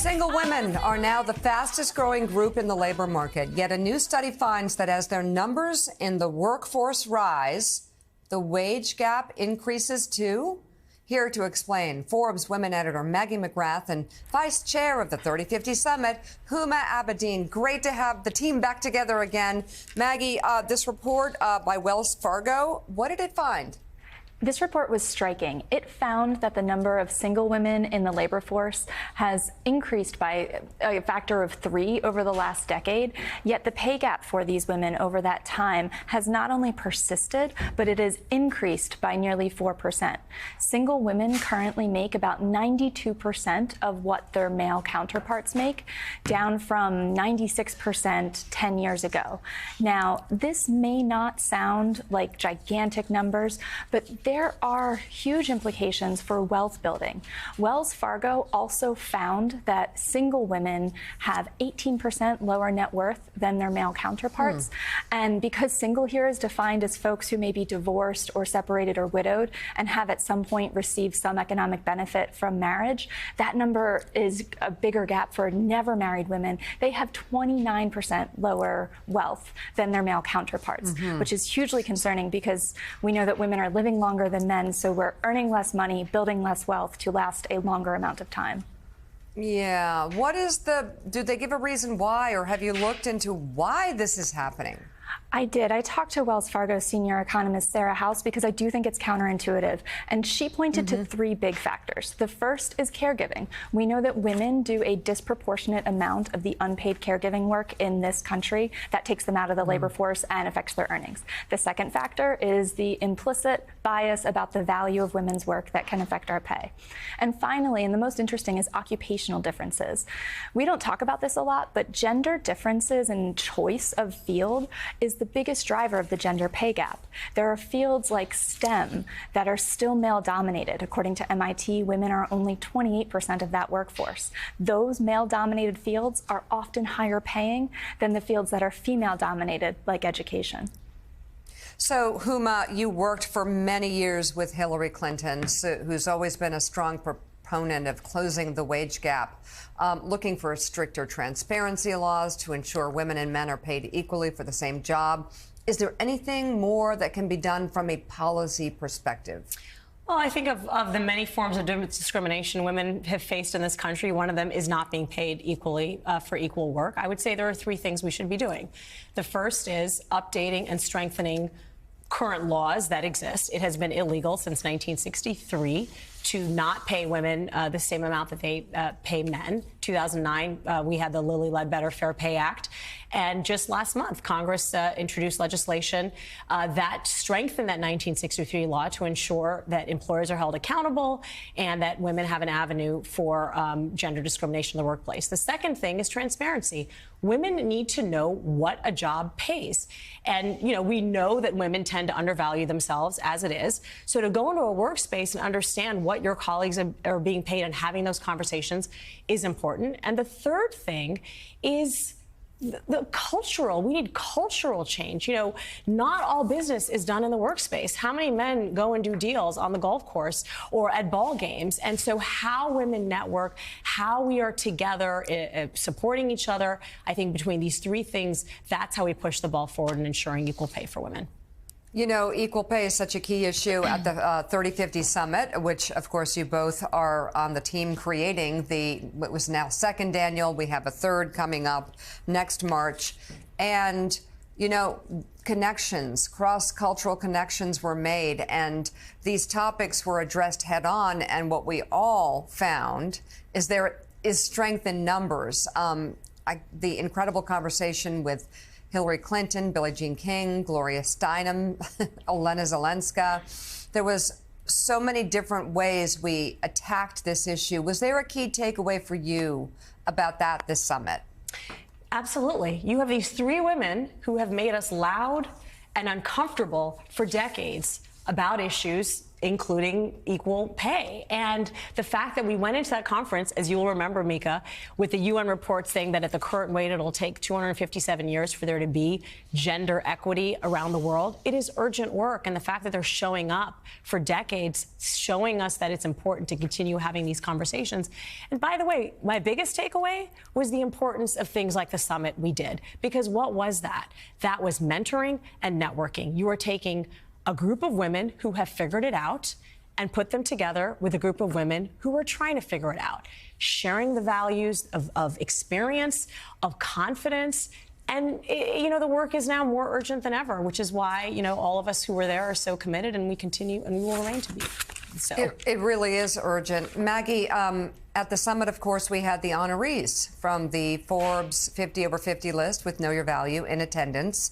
Single women are now the fastest growing group in the labor market. Yet a new study finds that as their numbers in the workforce rise, the wage gap increases too. Here to explain, Forbes women editor Maggie McGrath and vice chair of the 3050 Summit, Huma Abedin. Great to have the team back together again. Maggie, this report by Wells Fargo, what did it find? This report was striking. It found that the number of single women in the labor force has increased by a factor of 3 over the last decade, yet the pay gap for these women over that time has not only persisted, but it has increased by nearly 4%. Single women currently make about 92% of what their male counterparts make, down from 96% 10 years ago. Now, this may not sound like gigantic numbers, but there are huge implications for wealth building. Wells Fargo also found that single women have 18% lower net worth than their male counterparts. And because single here is defined as folks who may be divorced or separated or widowed and have at some point received some economic benefit from marriage, that number is a bigger gap for never married women. They have 29% lower wealth than their male counterparts, which is hugely concerning because we know that women are living longer than men, so we're earning less money, building less wealth to last a longer amount of time. Yeah. Do they give a reason why, or have you looked into why this is happening? I did. I talked to Wells Fargo senior economist Sarah House because I do think it's counterintuitive. And she pointed to 3 big factors. The first is caregiving. We know that women do a disproportionate amount of the unpaid caregiving work in this country. That takes them out of the labor force and affects their earnings. The second factor is the implicit bias about the value of women's work that can affect our pay. And finally, and the most interesting, is occupational differences. We don't talk about this a lot, but gender differences in choice of field is the biggest driver of the gender pay gap. There are fields like STEM that are still male-dominated. According to MIT, women are only 28% of that workforce. Those male-dominated fields are often higher paying than the fields that are female-dominated, like education. So, Huma, you worked for many years with Hillary Clinton, who's always been a strong proponent of closing the wage gap, looking for stricter transparency laws to ensure women and men are paid equally for the same job. Is there anything more that can be done from a policy perspective? Well, I think of the many forms of discrimination women have faced in this country, one of them is not being paid equally for equal work. I would say there are 3 things we should be doing. The first is updating and strengthening current laws that exist. It has been illegal since 1963 to not pay women the same amount that they pay men. 2009, we had the Lilly Ledbetter Fair Pay Act. And just last month, Congress introduced legislation that strengthened that 1963 law to ensure that employers are held accountable and that women have an avenue for gender discrimination in the workplace. The second thing is transparency. Women need to know what a job pays. And, you know, we know that women tend to undervalue themselves as it is. So to go into a workspace and understand what your colleagues are being paid and having those conversations is important. And the third thing is the cultural. We need cultural change. You know, not all business is done in the workspace. How many men go and do deals on the golf course or at ball games? And so how women network, how we are together, supporting each other, I think between these 3 things, that's how we push the ball forward in ensuring equal pay for women. You know, equal pay is such a key issue at the 3050 Summit, which, of course, you both are on the team creating. It was now 2nd annual. We have a 3rd coming up next March. And, you know, connections, cross-cultural connections were made, and these topics were addressed head on. And what we all found is there is strength in numbers. The incredible conversation with Hillary Clinton, Billie Jean King, Gloria Steinem, Olena Zelenska. There was so many different ways we attacked this issue. Was there a key takeaway for you about this summit? Absolutely. You have these 3 women who have made us loud and uncomfortable for decades about issues including equal pay. And the fact that we went into that conference, as you'll remember, Mika, with the UN report saying that at the current rate, it'll take 257 years for there to be gender equity around the world. It is urgent work. And the fact that they're showing up for decades, showing us that it's important to continue having these conversations. And by the way, my biggest takeaway was the importance of things like the summit we did. Because what was that? That was mentoring and networking. You are taking a group of women who have figured it out and put them together with a group of women who are trying to figure it out, sharing the values of experience, of confidence. And, you know, the work is now more urgent than ever, which is why, you know, all of us who were there are so committed, and we continue and we will remain to be. So it really is urgent. Maggie, at the summit, of course, we had the honorees from the Forbes 50 over 50 list with Know Your Value in attendance.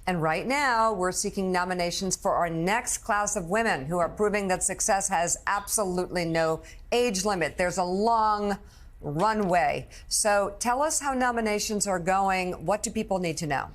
And right now, we're seeking nominations for our next class of women who are proving that success has absolutely no age limit. There's a long runway. So tell us how nominations are going. What do people need to know?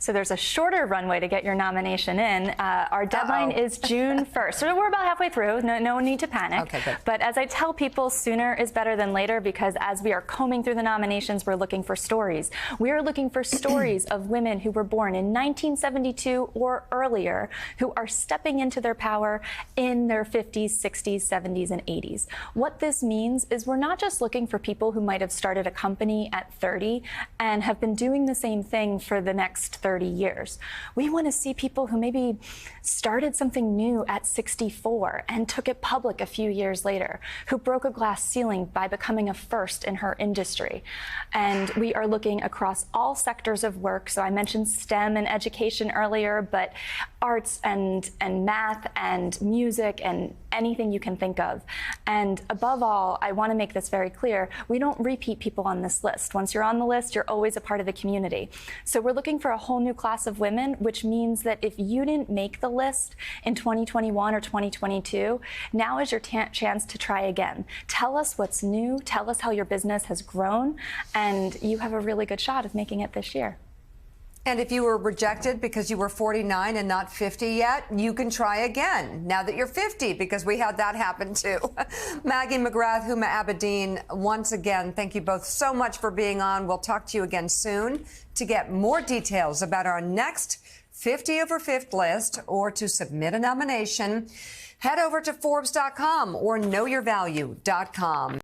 So there's a shorter runway to get your nomination in. Our deadline is June 1st. So we're about halfway through. No need to panic. Okay, good. But as I tell people, sooner is better than later, because as we are combing through the nominations, we're looking for stories. We are looking for stories of women who were born in 1972 or earlier, who are stepping into their power in their 50s, 60s, 70s, and 80s. What this means is we're not just looking for people who might have started a company at 30 and have been doing the same thing for the next 30 years. We want to see people who maybe started something new at 64 and took it public a few years later, who broke a glass ceiling by becoming a first in her industry. And we are looking across all sectors of work. So I mentioned STEM and education earlier, but arts and math and music and anything you can think of. And above all, I want to make this very clear, we don't repeat people on this list. Once you're on the list, you're always a part of the community. So we're looking for a whole new class of women, which means that if you didn't make the list in 2021 or 2022, now is your chance to try again. Tell us what's new, tell us how your business has grown, and you have a really good shot of making it this year. And if you were rejected because you were 49 and not 50 yet, you can try again now that you're 50, because we had that happen too. Maggie McGrath, Huma Abedin, once again, thank you both so much for being on. We'll talk to you again soon. To get more details about our next 50 over 50 list or to submit a nomination, head over to Forbes.com or KnowYourValue.com.